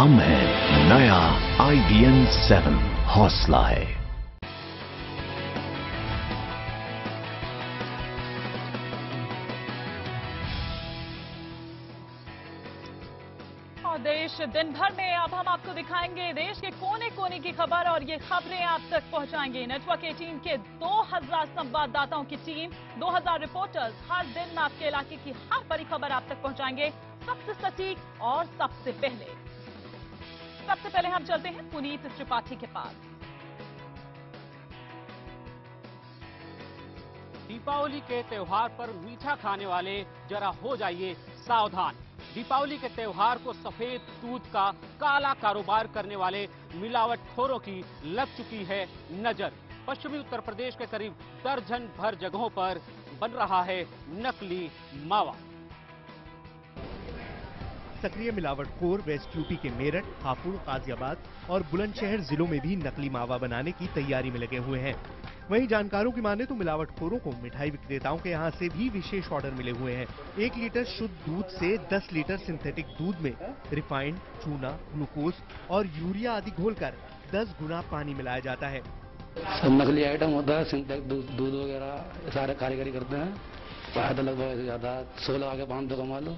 हम हैं नया IBM 7 हौसला है। और देश दिन भर में अब हम आपको दिखाएंगे देश के कोने कोने की खबर, और ये खबरें आप तक पहुंचाएंगे नेटवर्क 18 के 2000 संवाददाताओं की टीम, 2000 रिपोर्टर्स हर दिन आपके इलाके की हर बड़ी खबर आप तक पहुंचाएंगे, सबसे सटीक और सबसे पहले। सबसे पहले हम चलते हैं पुनीत त्रिपाठी के पास। दीपावली के त्योहार पर मीठा खाने वाले जरा हो जाइए सावधान। दीपावली के त्योहार को सफेद दूध का काला कारोबार करने वाले मिलावटखोरों की लग चुकी है नजर। पश्चिमी उत्तर प्रदेश के करीब दर्जन भर जगहों पर बन रहा है नकली मावा। सक्रिय मिलावटखोर वेस्ट यूपी के मेरठ, हापुड़, गाजियाबाद और बुलंदशहर जिलों में भी नकली मावा बनाने की तैयारी में लगे हुए हैं। वहीं जानकारों की माने तो मिलावटखोरों को मिठाई विक्रेताओं के यहां से भी विशेष ऑर्डर मिले हुए हैं। 1 लीटर शुद्ध दूध से 10 लीटर सिंथेटिक दूध में रिफाइंड, चूना, ग्लूकोज और यूरिया आदि घोलकर 10 गुना पानी मिलाया जाता है। सब नकली आइटम होता है, सिंथेटिक दूध वगैरह सारे कारीगरी करते हैं। फायदा लगभग ज्यादा 100 लगा के 500 कमा लो।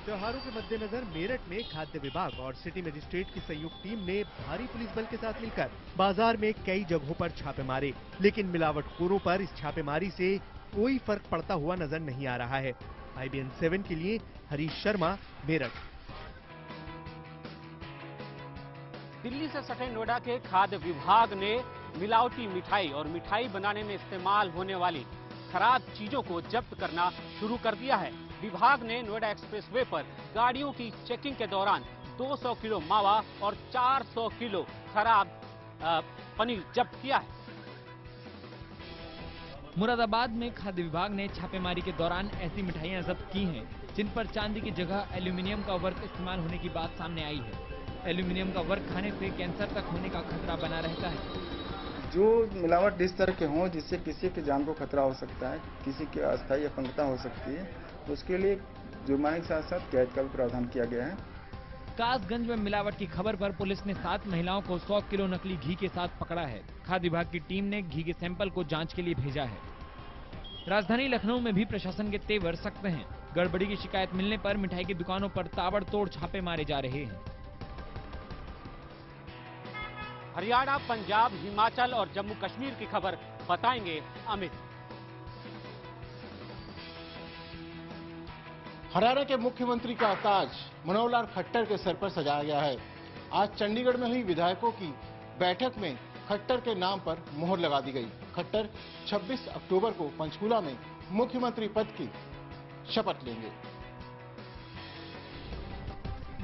त्योहारों के मद्देनजर मेरठ में खाद्य विभाग और सिटी मजिस्ट्रेट की संयुक्त टीम ने भारी पुलिस बल के साथ मिलकर बाजार में कई जगहों पर छापे मारे, लेकिन मिलावटखोरों पर इस छापेमारी से कोई फर्क पड़ता हुआ नजर नहीं आ रहा है। IBN 7 के लिए हरीश शर्मा, मेरठ। दिल्ली से सटे नोएडा के खाद्य विभाग ने मिलावटी मिठाई और मिठाई बनाने में इस्तेमाल होने वाली खराब चीजों को जब्त करना शुरू कर दिया है। विभाग ने नोएडा एक्सप्रेसवे पर गाड़ियों की चेकिंग के दौरान 200 किलो मावा और 400 किलो खराब पनीर जब्त किया है। मुरादाबाद में खाद्य विभाग ने छापेमारी के दौरान ऐसी मिठाइयां जब्त की हैं जिन पर चांदी की जगह एल्यूमिनियम का वर्क इस्तेमाल होने की बात सामने आई है। एल्यूमिनियम का वर्क खाने से कैंसर तक होने का खतरा बना रहता है। जो मिलावट इस तरह के हों जिससे किसी की जान को खतरा हो सकता है, किसी की अस्थायी अपंगता हो सकती है, तो उसके लिए जुर्माने के साथ साथ कैद का भी प्रावधान किया गया है। कासगंज में मिलावट की खबर पर पुलिस ने 7 महिलाओं को 100 किलो नकली घी के साथ पकड़ा है। खाद्य विभाग की टीम ने घी के सैंपल को जांच के लिए भेजा है। राजधानी लखनऊ में भी प्रशासन के तेवर सख्त हैं। गड़बड़ी की शिकायत मिलने पर मिठाई की दुकानों पर ताबड़तोड़ छापे मारे जा रहे हैं। हरियाणा, पंजाब, हिमाचल और जम्मू कश्मीर की खबर बताएंगे अमित। हरियाणा के मुख्यमंत्री का ताज मनोहर लाल खट्टर के सर पर सजाया गया है। आज चंडीगढ़ में हुई विधायकों की बैठक में खट्टर के नाम पर मोहर लगा दी गई। खट्टर 26 अक्टूबर को पंचकूला में मुख्यमंत्री पद की शपथ लेंगे।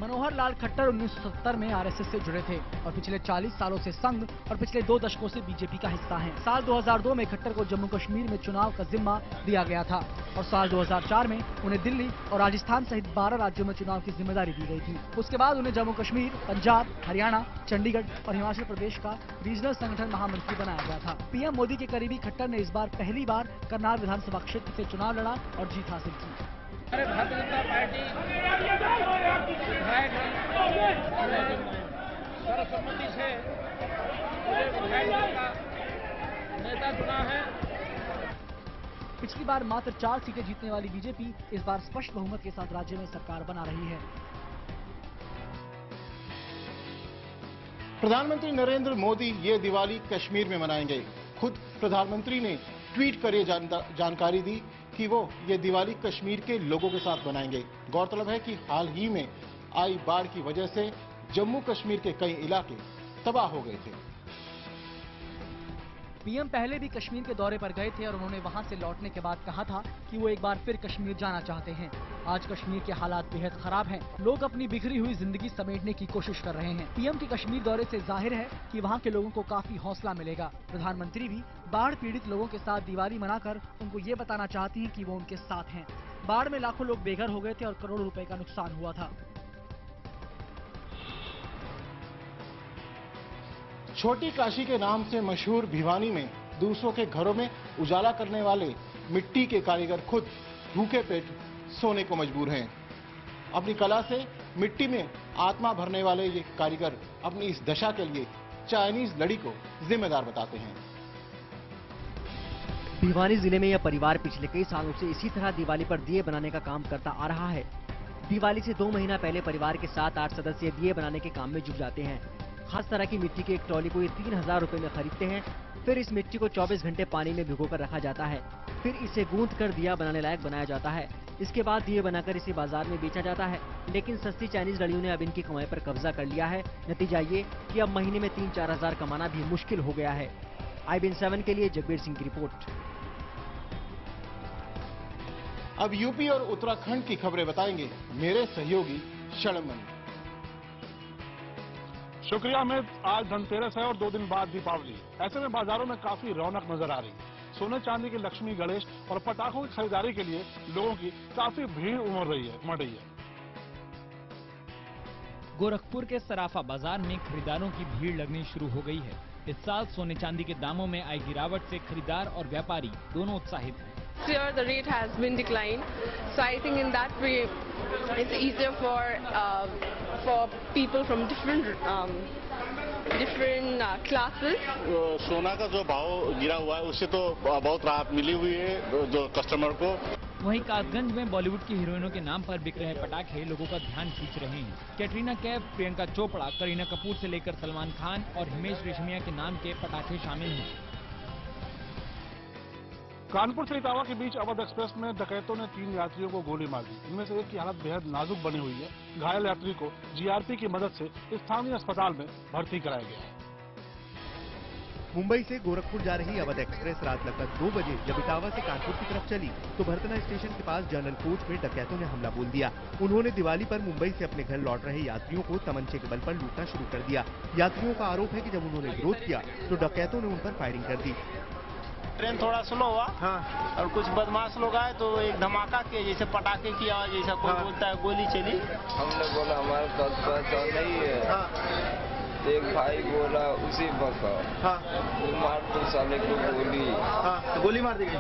मनोहर लाल खट्टर 1970 में RSS से जुड़े थे और पिछले 40 सालों से संघ और पिछले 2 दशकों से बीजेपी का हिस्सा हैं। साल 2002 में खट्टर को जम्मू कश्मीर में चुनाव का जिम्मा दिया गया था और साल 2004 में उन्हें दिल्ली और राजस्थान सहित 12 राज्यों में चुनाव की जिम्मेदारी दी गई थी। उसके बाद उन्हें जम्मू कश्मीर, पंजाब, हरियाणा, चंडीगढ़ और हिमाचल प्रदेश का रीजनल संगठन महामंत्री बनाया गया था। PM मोदी के करीबी खट्टर ने इस बार पहली बार करनाल विधानसभा क्षेत्र से चुनाव लड़ा और जीत हासिल की। भारतीय जनता पार्टी विधायक सर्वसम्मति से विधायक का नेता चुना है। पिछली बार मात्र 4 सीटें जीतने वाली बीजेपी इस बार स्पष्ट बहुमत के साथ राज्य में सरकार बना रही है। प्रधानमंत्री नरेंद्र मोदी ये दिवाली कश्मीर में मनाएंगे। खुद प्रधानमंत्री ने ट्वीट कर ये जानकारी दी कि वो ये दिवाली कश्मीर के लोगों के साथ मनाएंगे। गौरतलब है कि हाल ही में आई बाढ़ की वजह से जम्मू कश्मीर के कई इलाके तबाह हो गए थे। PM पहले भी कश्मीर के दौरे पर गए थे और उन्होंने वहां से लौटने के बाद कहा था कि वो एक बार फिर कश्मीर जाना चाहते हैं। आज कश्मीर के हालात बेहद खराब हैं। लोग अपनी बिखरी हुई जिंदगी समेटने की कोशिश कर रहे हैं। PM के कश्मीर दौरे से जाहिर है कि वहां के लोगों को काफी हौसला मिलेगा। प्रधानमंत्री भी बाढ़ पीड़ित लोगों के साथ दिवाली मनाकर उनको ये बताना चाहती हैं कि वो उनके साथ हैं। बाढ़ में लाखों लोग बेघर हो गए थे और करोड़ों रुपए का नुकसान हुआ था। छोटी काशी के नाम से मशहूर भिवानी में दूसरों के घरों में उजाला करने वाले मिट्टी के कारीगर खुद भूखे पेट सोने को मजबूर हैं। अपनी कला से मिट्टी में आत्मा भरने वाले ये कारीगर अपनी इस दशा के लिए चाइनीज लड़ी को जिम्मेदार बताते हैं। भिवानी जिले में यह परिवार पिछले कई सालों से इसी तरह दिवाली पर दिए बनाने का काम करता आ रहा है। दिवाली से 2 महीना पहले परिवार के 7-8 सदस्य दिए बनाने के काम में जुट जाते हैं। खास तरह की मिट्टी की एक ट्रॉली को ये 3000 रुपए में खरीदते हैं। फिर इस मिट्टी को 24 घंटे पानी में भिगोकर रखा जाता है। फिर इसे गूंथ कर दिया बनाने लायक बनाया जाता है। इसके बाद दिए बनाकर इसे बाजार में बेचा जाता है। लेकिन सस्ती चाइनीज लड़ियों ने अब इनकी कमाई पर कब्जा कर लिया है। नतीजा ये कि अब महीने में 3-4 हजार कमाना भी मुश्किल हो गया है। IBN 7 के लिए जगबीर सिंह की रिपोर्ट। अब यूपी और उत्तराखंड की खबरें बताएंगे मेरे सहयोगी शर्मन। शुक्रिया अमित। आज धनतेरस है और 2 दिन बाद दीपावली। ऐसे में बाजारों में काफी रौनक नजर आ रही है। सोने चांदी की लक्ष्मी, गणेश और पटाखों की खरीदारी के लिए लोगों की काफी भीड़ उमड़ रही है। गोरखपुर के सराफा बाजार में खरीदारों की भीड़ लगनी शुरू हो गई है। इस साल सोने चांदी के दामों में आई गिरावट से खरीदार और व्यापारी दोनों उत्साहित हैं। This year the rate has been declined, so I think in that way it's easier for people from different classes. सोना का जो भाव गिरा हुआ है उससे तो बहुत राहत मिली हुई है जो कस्टमर को। वहीं कासगंज में बॉलीवुड की हीरोइनों के नाम पर बिक रहे पटाखे लोगों का ध्यान खींच रहे हैं। कैटरीना कैफ, प्रियंका चोपड़ा, करीना कपूर से लेकर सलमान खान और हिमेश रेशमिया के नाम के पटाखे शामिल हैं। कानपुर से इटावा के बीच अवध एक्सप्रेस में डकैतों ने 3 यात्रियों को गोली मार दी। इनमें से एक की हालत बेहद नाजुक बनी हुई है। घायल यात्री को GRP की मदद से स्थानीय अस्पताल में भर्ती कराया गया है। मुंबई से गोरखपुर जा रही अवध एक्सप्रेस रात लगभग 2 बजे जब इटावा से कानपुर की तरफ चली तो भरतना स्टेशन के पास जनरल कोच में डकैतों ने हमला बोल दिया। उन्होंने दिवाली पर मुंबई से अपने घर लौट रहे यात्रियों को तमंचे के बल पर लूटना शुरू कर दिया। यात्रियों का आरोप है कि जब उन्होंने विरोध किया तो डकैतों ने उन पर फायरिंग कर दी। ट्रेन थोड़ा स्लो हुआ। हाँ। और कुछ बदमाश लोग आए तो एक धमाका किया, जैसे पटाखे की आवाज, जैसा कोई बोलता है गोली चली। हमने बोला हमारे पास पहचान नहीं है। हाँ। एक भाई बोला उसी बका। हाँ। मार तो साले को गोली। हाँ। तो गोली मार दी गई।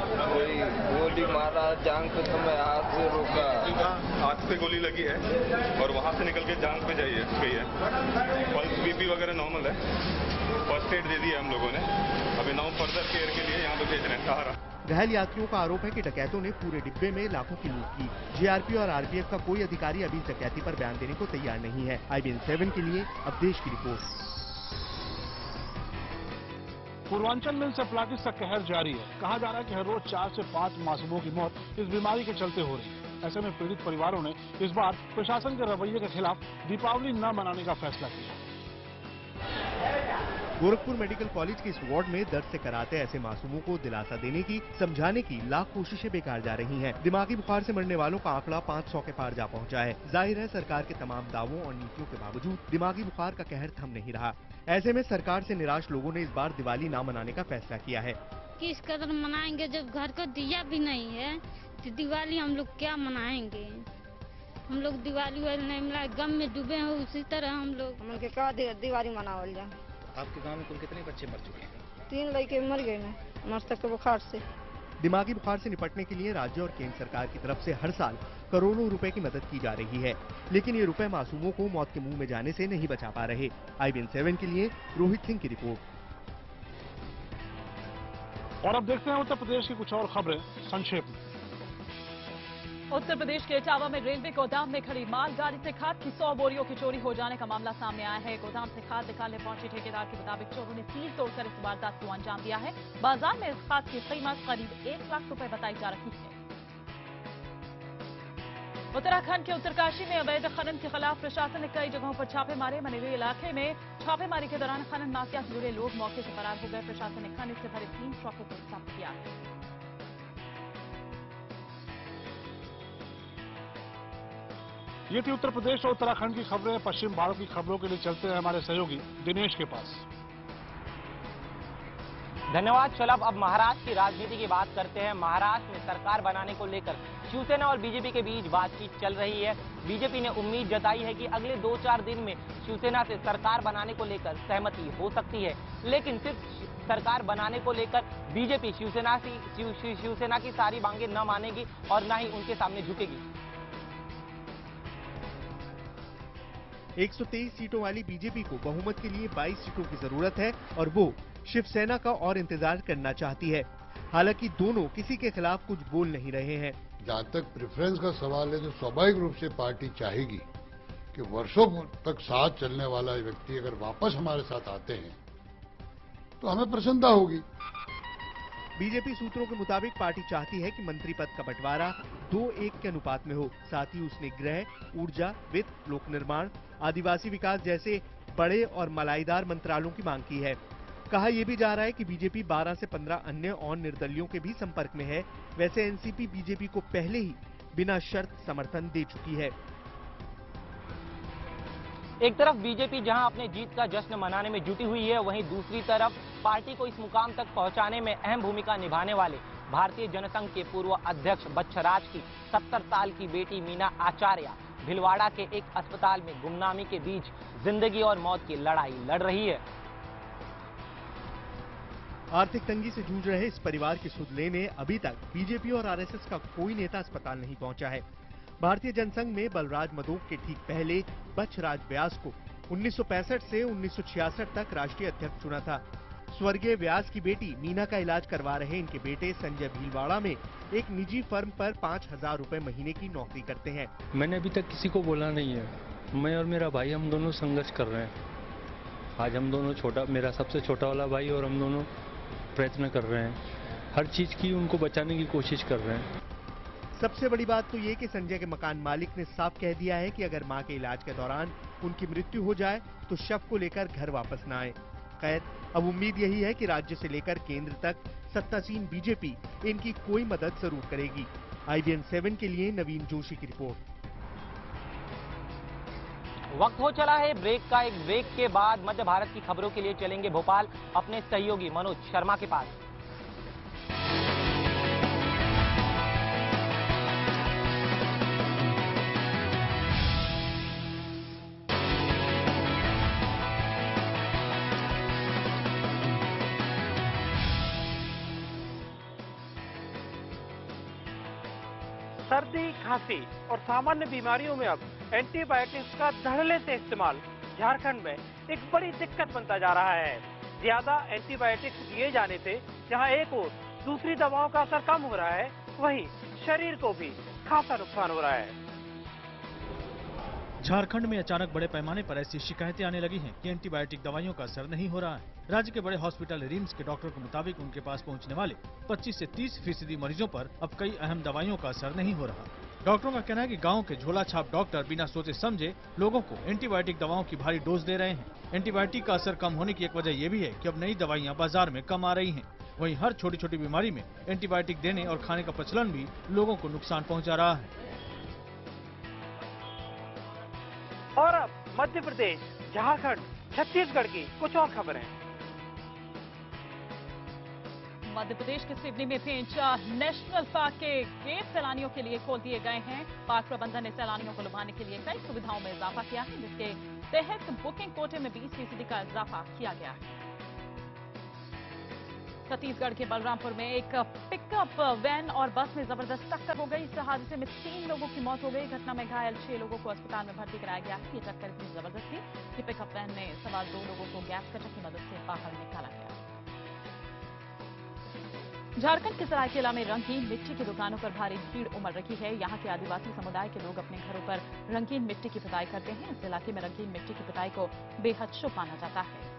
गोली मारा, जांग पे तो मैं हाथ से रोका। हाँ। हाथ से गोली लगी है और वहाँ से निकल के जांग पे गई है। पल्स BP वगैरह नॉर्मल है। फर्स्ट एड दे दी है हम लोगों ने। अभी नाउ फर्दर केयर के लिए यहाँ पे भेज रहे हैं सहारा। घायल यात्रियों का आरोप है कि डकैतों ने पूरे डिब्बे में लाखों की लूट की। GRP और RPF का कोई अधिकारी अभी डकैती पर बयान देने को तैयार नहीं है। IBN 7 के लिए अवधेश की रिपोर्ट। पूर्वांचल में इंसेफ्लाइटिस का कहर जारी है। कहा जा रहा है कि हर रोज 4 से 5 मासूमों की मौत इस बीमारी के चलते हो रही है। ऐसे में पीड़ित परिवारों ने इस बार प्रशासन के रवैये के खिलाफ दीपावली न मनाने का फैसला किया। गोरखपुर मेडिकल कॉलेज के इस वार्ड में दर्द से कराते ऐसे मासूमों को दिलासा देने की, समझाने की लाख कोशिशें बेकार जा रही हैं। दिमागी बुखार से मरने वालों का आंकड़ा 500 के पार जा पहुंचा है। जाहिर है सरकार के तमाम दावों और नीतियों के बावजूद दिमागी बुखार का कहर थम नहीं रहा। ऐसे में सरकार से निराश लोगों ने इस बार दिवाली न मनाने का फैसला किया है। किस कदर मनाएंगे जब घर का दिया भी नहीं है तो दिवाली हम लोग क्या मनाएंगे। हम लोग दिवाली वाली नहीं मिला, गम में डूबे हैं। उसी तरह हम लोग क्या दिवाली मनावल जाए। आपके गांव में कुल कितने बच्चे मर चुके हैं? 3 लड़के मर गए ना मस्तक के बुखार से। दिमागी बुखार से निपटने के लिए राज्य और केंद्र सरकार की तरफ से हर साल करोड़ों रुपए की मदद की जा रही है, लेकिन ये रुपए मासूमों को मौत के मुंह में जाने से नहीं बचा पा रहे। IBN 7 के लिए रोहित सिंह की रिपोर्ट। और अब देखते हैं उत्तर प्रदेश की कुछ और खबरें संक्षेप में। उत्तर प्रदेश के इटावा में रेलवे गोदाम में खड़ी मालगाड़ी से खाद की 100 बोरियों की चोरी हो जाने का मामला सामने आया है। गोदाम से खाद निकालने पहुंचे ठेकेदार के मुताबिक चोरों ने सील तोड़कर इस वारदात को अंजाम दिया है। बाजार में इस खाद की कीमत करीब 1 लाख रुपए बताई जा रही है। उत्तराखंड के उत्तरकाशी में अवैध खनन के खिलाफ प्रशासन ने कई जगहों पर छापे मारे। मनेरी इलाके में छापेमारी के दौरान खनन माफिया से जुड़े लोग मौके से फरार हो गए। प्रशासन ने खनन से भरे 3 ट्रकों को जब्त किया है। ये थी उत्तर प्रदेश और उत्तराखंड की खबरें। पश्चिम भारत की खबरों के लिए चलते हैं हमारे सहयोगी दिनेश के पास। धन्यवाद शलभ। अब महाराष्ट्र की राजनीति की बात करते हैं। महाराष्ट्र में सरकार बनाने को लेकर शिवसेना और बीजेपी के बीच बातचीत चल रही है। बीजेपी ने उम्मीद जताई है कि अगले 2-4 दिन में शिवसेना से सरकार बनाने को लेकर सहमति हो सकती है, लेकिन सिर्फ सरकार बनाने को लेकर बीजेपी शिवसेना की सारी मांगे न मानेगी और न ही उनके सामने झुकेगी। 123 सीटों वाली बीजेपी को बहुमत के लिए 22 सीटों की जरूरत है और वो शिवसेना का और इंतजार करना चाहती है। हालांकि दोनों किसी के खिलाफ कुछ बोल नहीं रहे हैं। जहाँ तक प्रेफरेंस का सवाल है तो स्वाभाविक रूप से पार्टी चाहेगी कि वर्षों तक साथ चलने वाला व्यक्ति अगर वापस हमारे साथ आते हैं तो हमें प्रसन्नता होगी। बीजेपी सूत्रों के मुताबिक पार्टी चाहती है कि मंत्री पद का बंटवारा 2:1 के अनुपात में हो। साथ ही उसने गृह, ऊर्जा, वित्त, लोक निर्माण, आदिवासी विकास जैसे बड़े और मलाईदार मंत्रालयों की मांग की है। कहा यह भी जा रहा है कि बीजेपी 12 से 15 अन्य और निर्दलियों के भी संपर्क में है। वैसे एनसीपी बीजेपी को पहले ही बिना शर्त समर्थन दे चुकी है। एक तरफ बीजेपी जहां अपने जीत का जश्न मनाने में जुटी हुई है, वहीं दूसरी तरफ पार्टी को इस मुकाम तक पहुंचाने में अहम भूमिका निभाने वाले भारतीय जनसंघ के पूर्व अध्यक्ष बच्छराज की 70 साल की बेटी मीना आचार्य भिलवाड़ा के एक अस्पताल में गुमनामी के बीच जिंदगी और मौत की लड़ाई लड़ रही है। आर्थिक तंगी से जूझ रहे इस परिवार की सुध लेने अभी तक बीजेपी और आरएसएस का कोई नेता अस्पताल नहीं पहुंचा है। भारतीय जनसंघ में बलराज मधोक के ठीक पहले बच्छराज व्यास को 1965 से 1966 तक राष्ट्रीय अध्यक्ष चुना था। स्वर्गीय व्यास की बेटी मीना का इलाज करवा रहे इनके बेटे संजय भीलवाड़ा में एक निजी फर्म पर 5,000 रुपए महीने की नौकरी करते हैं। मैंने अभी तक किसी को बोला नहीं है। मैं और मेरा भाई हम दोनों संघर्ष कर रहे हैं। आज हम दोनों मेरा सबसे छोटा वाला भाई और हम दोनों प्रयत्न कर रहे हैं। हर चीज की उनको बचाने की कोशिश कर रहे हैं। सबसे बड़ी बात तो ये कि संजय के मकान मालिक ने साफ कह दिया है कि अगर मां के इलाज के दौरान उनकी मृत्यु हो जाए तो शव को लेकर घर वापस न आए। खैर, अब उम्मीद यही है कि राज्य से लेकर केंद्र तक सत्तासीन बीजेपी इनकी कोई मदद जरूर करेगी। IBN 7 के लिए नवीन जोशी की रिपोर्ट। वक्त हो चला है ब्रेक का। एक ब्रेक के बाद मध्य भारत की खबरों के लिए चलेंगे भोपाल अपने सहयोगी मनोज शर्मा के पास। सर्दी, खांसी और सामान्य बीमारियों में अब एंटीबायोटिक्स का धड़ल्ले से इस्तेमाल झारखंड में एक बड़ी दिक्कत बनता जा रहा है। ज्यादा एंटीबायोटिक्स दिए जाने से जहां एक ओर दूसरी दवाओं का असर कम हो रहा है, वहीं शरीर को भी खासा नुकसान हो रहा है। झारखंड में अचानक बड़े पैमाने पर ऐसी शिकायतें आने लगी हैं कि एंटीबायोटिक दवाइयों का असर नहीं हो रहा है। राज्य के बड़े हॉस्पिटल रिम्स के डॉक्टर के मुताबिक उनके पास पहुंचने वाले 25 से 30% मरीजों पर अब कई अहम दवाइयों का असर नहीं हो रहा। डॉक्टरों का कहना है कि गांव के झोला छाप डॉक्टर बिना सोचे समझे लोगों को एंटीबायोटिक दवाओं की भारी डोज दे रहे हैं। एंटीबायोटिक का असर कम होने की एक वजह ये भी है कि अब नई दवाइयाँ बाजार में कम आ रही है। वहीं हर छोटी छोटी बीमारी में एंटीबायोटिक देने और खाने का प्रचलन भी लोगों को नुकसान पहुँचा रहा है। और अब मध्य प्रदेश, झारखंड, छत्तीसगढ़ की कुछ और खबरें। मध्य प्रदेश के सिवनी में पेंच नेशनल पार्क के गेट सैलानियों के लिए खोल दिए गए हैं। पार्क प्रबंधन ने सैलानियों को लुभाने के लिए कई सुविधाओं में इजाफा किया है, जिसके तहत बुकिंग कोटे में 20% का इजाफा किया गया है। छत्तीसगढ़ के बलरामपुर में एक पिकअप वैन और बस में जबरदस्त टक्कर हो गई। इस हादसे में 3 लोगों की मौत हो गई। घटना में घायल 6 लोगों को अस्पताल में भर्ती कराया गया है। ये टक्कर इतनी जबरदस्त थी कि पिकअप वैन में सवार 2 लोगों को गैस कटर की मदद से बाहर निकाला गया। झारखंड के सरायकेला में रंगीन मिट्टी की दुकानों पर भारी भीड़ उमड़ रही है। यहाँ के आदिवासी समुदाय के लोग अपने घरों पर रंगीन मिट्टी की पुताई करते हैं। इस इलाके में रंगीन मिट्टी की पुताई को बेहद शुभ माना जाता है।